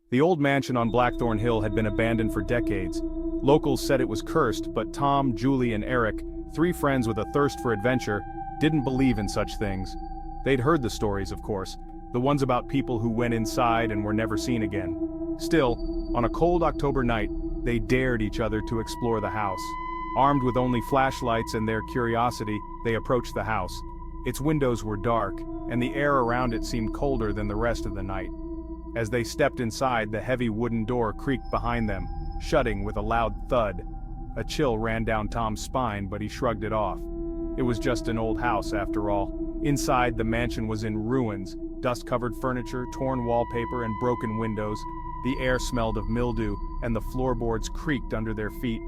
The old mansion on Blackthorn Hill had been abandoned for decades. Locals said it was cursed, but Tom, Julie, and Eric, three friends with a thirst for adventure, didn't believe in such things. They'd heard the stories, of course, the ones about people who went inside and were never seen again. Still, on a cold October night, they dared each other to explore the house. Armed with only flashlights and their curiosity, they approached the house. Its windows were dark, and the air around it seemed colder than the rest of the night. As they stepped inside, the heavy wooden door creaked behind them, shutting with a loud thud. A chill ran down Tom's spine, but he shrugged it off. It was just an old house, after all. Inside, the mansion was in ruins, dust-covered furniture, torn wallpaper, and broken windows. The air smelled of mildew, and the floorboards creaked under their feet.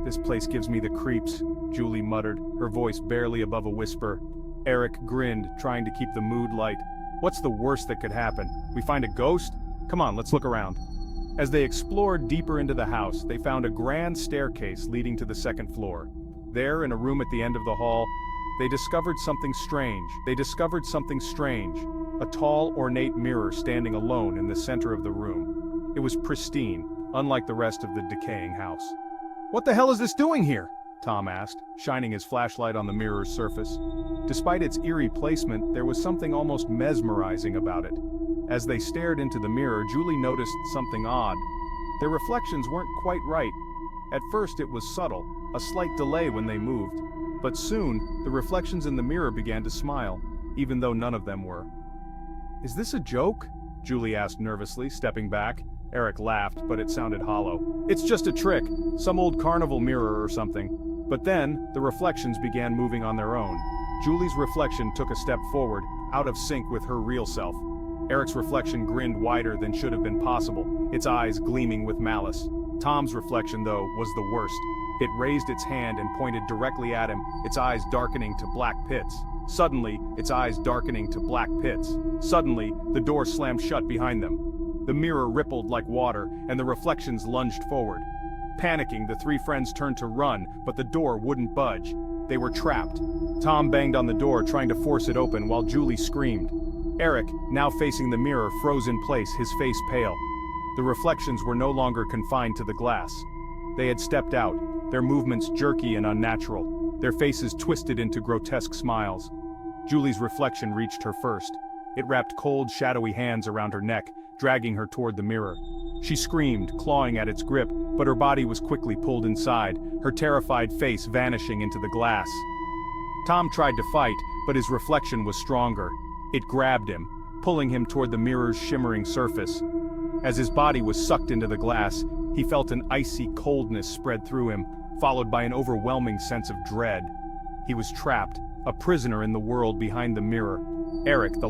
"This place gives me the creeps," Julie muttered, her voice barely above a whisper. Eric grinned, trying to keep the mood light. "What's the worst that could happen? We find a ghost? Come on, let's look around." As they explored deeper into the house, they found a grand staircase leading to the second floor. There, in a room at the end of the hall, they discovered something strange. A tall, ornate mirror standing alone in the center of the room. It was pristine, unlike the rest of the decaying house. "What the hell is this doing here?" Tom asked, shining his flashlight on the mirror's surface. Despite its eerie placement, there was something almost mesmerizing about it. As they stared into the mirror, Julie noticed something odd. Their reflections weren't quite right. At first it was subtle, a slight delay when they moved. But soon, the reflections in the mirror began to smile, even though none of them were. "Is this a joke?" Julie asked nervously, stepping back. Eric laughed, but it sounded hollow. "It's just a trick, some old carnival mirror or something." But then, the reflections began moving on their own. Julie's reflection took a step forward, out of sync with her real self. Eric's reflection grinned wider than should have been possible, its eyes gleaming with malice. Tom's reflection, though, was the worst. It raised its hand and pointed directly at him, its eyes darkening to black pits. Suddenly, the door slammed shut behind them. The mirror rippled like water, and the reflections lunged forward. Panicking, the three friends turned to run, but the door wouldn't budge. They were trapped. Tom banged on the door, trying to force it open, while Julie screamed. Eric, now facing the mirror, froze in place, his face pale. The reflections were no longer confined to the glass. They had stepped out, their movements jerky and unnatural, their faces twisted into grotesque smiles. Julie's reflection reached her first. It wrapped cold, shadowy hands around her neck, dragging her toward the mirror. She screamed, clawing at its grip, but her body was quickly pulled inside, her terrified face vanishing into the glass. Tom tried to fight, but his reflection was stronger. It grabbed him, pulling him toward the mirror's shimmering surface. As his body was sucked into the glass, he felt an icy coldness spread through him, followed by an overwhelming sense of dread. He was trapped, a prisoner in the world behind the mirror. Eric, the